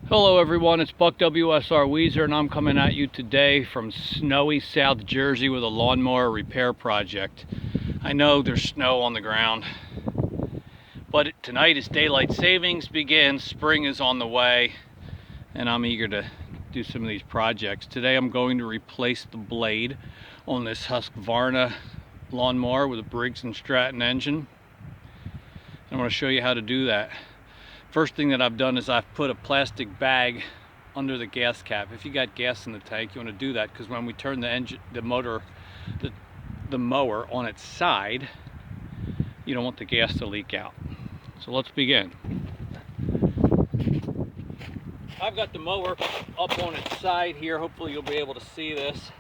Hello everyone, it's Buck WSR Weezer and I'm coming at you today from snowy South Jersey with a lawnmower repair project. I know there's snow on the ground, but tonight is daylight savings begins, spring is on the way, and I'm eager to do some of these projects. Today I'm going to replace the blade on this Husqvarna lawnmower with a Briggs & Stratton engine. I'm going to show you how to do that. First thing that I've done is I've put a plastic bag under the gas cap. If you got gas in the tank, you want to do that because when we turn the mower on its side, you don't want the gas to leak out. So let's begin. I've got the mower up on its side here. Hopefully you'll be able to see this.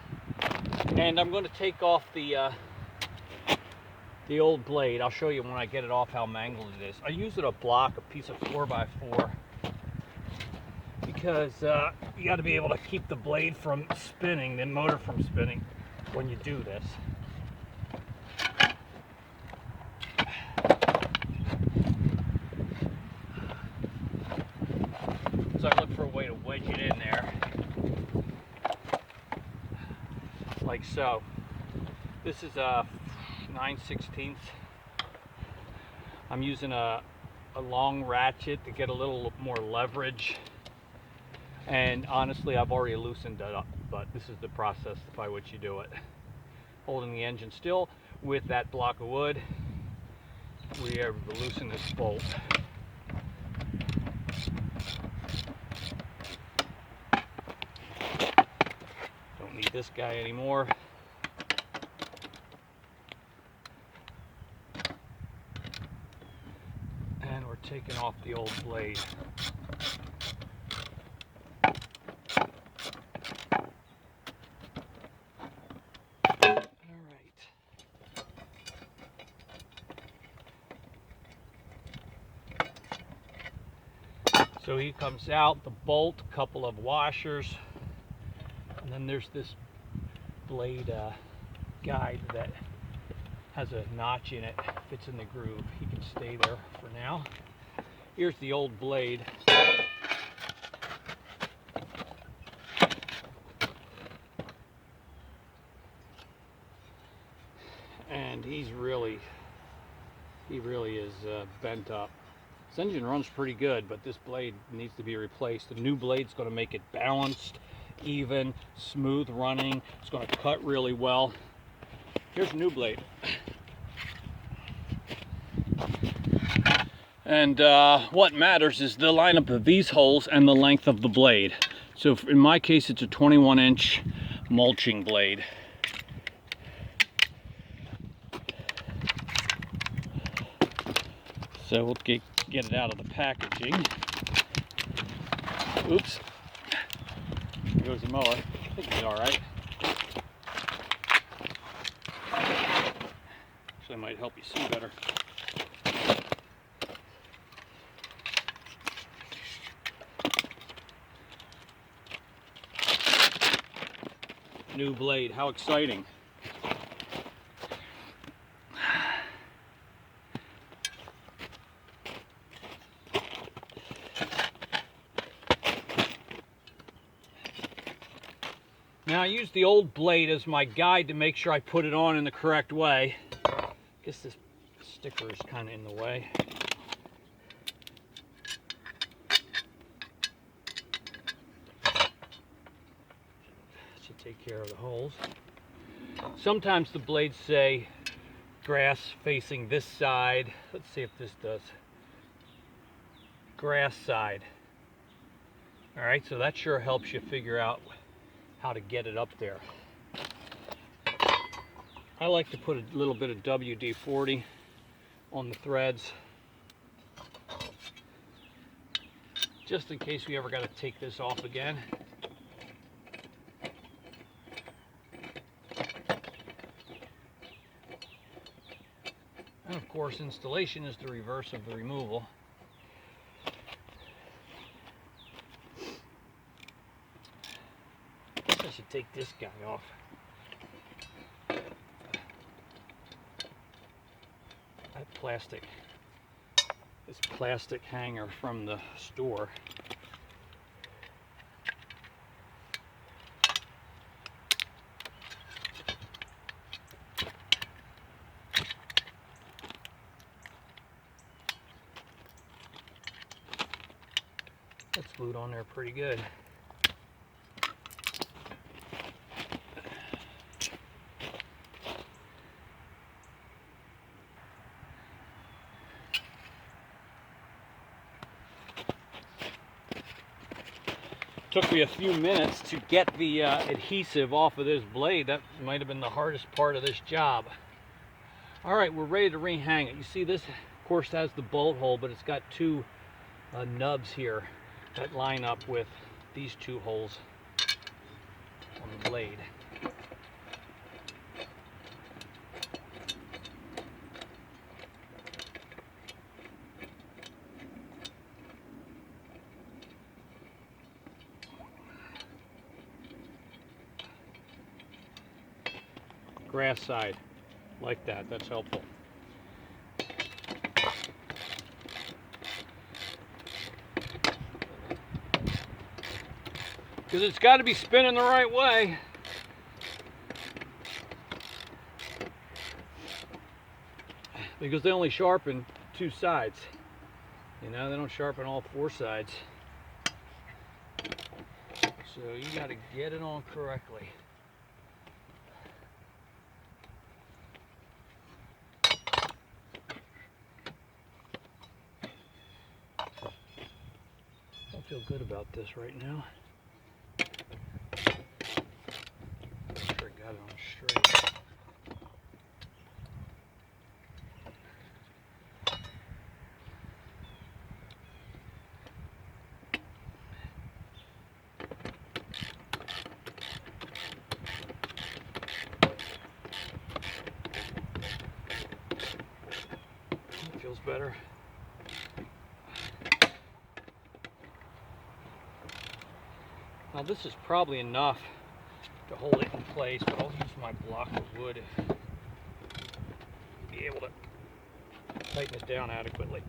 And I'm going to take off the old blade. I'll show you when I get it off how mangled it is. I use a piece of 4x4, because you got to be able to keep the blade from spinning, the motor from spinning when you do this. So I look for a way to wedge it in there, like so. This is a 9/16. I'm using a long ratchet to get a little more leverage, and honestly I've already loosened it up, but this is the process by which you do it. Holding the engine still with that block of wood, we are loosening this bolt. Don't need this guy anymore. Taking off the old blade. All right. So he comes out, the bolt, a couple of washers, and then there's this blade guide that has a notch in it, fits in the groove. He can stay there for now. Here's the old blade. And he really is bent up. This engine runs pretty good, but this blade needs to be replaced. The new blade's going to make it balanced, even, smooth running. It's going to cut really well. Here's a new blade. And what matters is the lineup of these holes and the length of the blade. So in my case, it's a 21-inch mulching blade. So we'll get it out of the packaging. Oops. There goes the mower. I think it's all right. Actually, might help you see better. New blade, how exciting. Now I use the old blade as my guide to make sure I put it on in the correct way. I guess this sticker is kind of in the way. Take care of the holes. Sometimes the blades say grass facing this side. Let's see if this does. Grass side. All right, so that sure helps you figure out how to get it up there. I like to put a little bit of WD-40 on the threads, just in case we ever got to take this off again. And of course, installation is the reverse of the removal. I guess I should take this guy off. That this plastic hanger from the store That's glued on there pretty good. Took me a few minutes to get the adhesive off of this blade. That might have been the hardest part of this job. All right, we're ready to rehang it. You see this, of course, has the bolt hole, but it's got two nubs here that line up with these two holes on the blade. Grass side, like that, that's helpful. Because it's got to be spinning the right way. Because they only sharpen two sides. You know, they don't sharpen all four sides. So you got to get it on correctly. I feel good about this right now. Make sure I got it on straight. That feels better. Now this is probably enough to hold it in place, but I'll use my block of wood to be able to tighten it down adequately.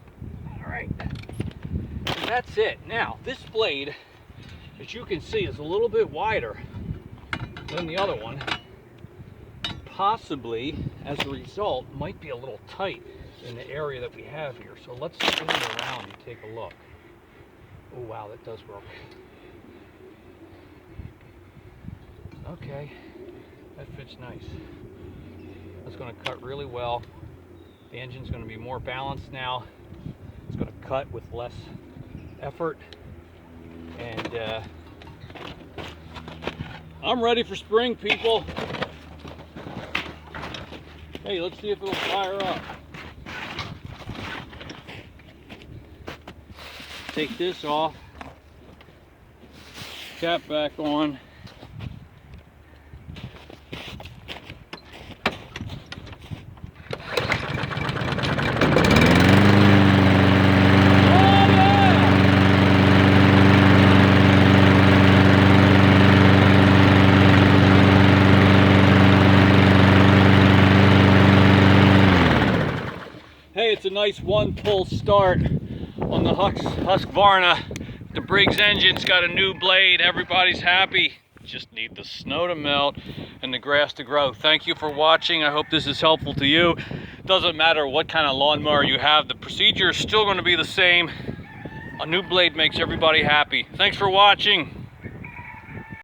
All right, and that's it. Now this blade, as you can see, is a little bit wider than the other one. Possibly, as a result, might be a little tight in the area that we have here. So let's spin it around and take a look. Oh wow, that does work. Okay, that fits nice. That's going to cut really well. The engine's going to be more balanced now. It's going to cut with less effort. And I'm ready for spring, people. Hey, let's see if it'll fire up. Take this off. Cap back on. Hey, it's a nice one pull start on the Husqvarna. The Briggs engine's got a new blade. Everybody's happy. Just need the snow to melt and the grass to grow. Thank you for watching. I hope this is helpful to you. Doesn't matter what kind of lawnmower you have. The procedure is still going to be the same. A new blade makes everybody happy. Thanks for watching.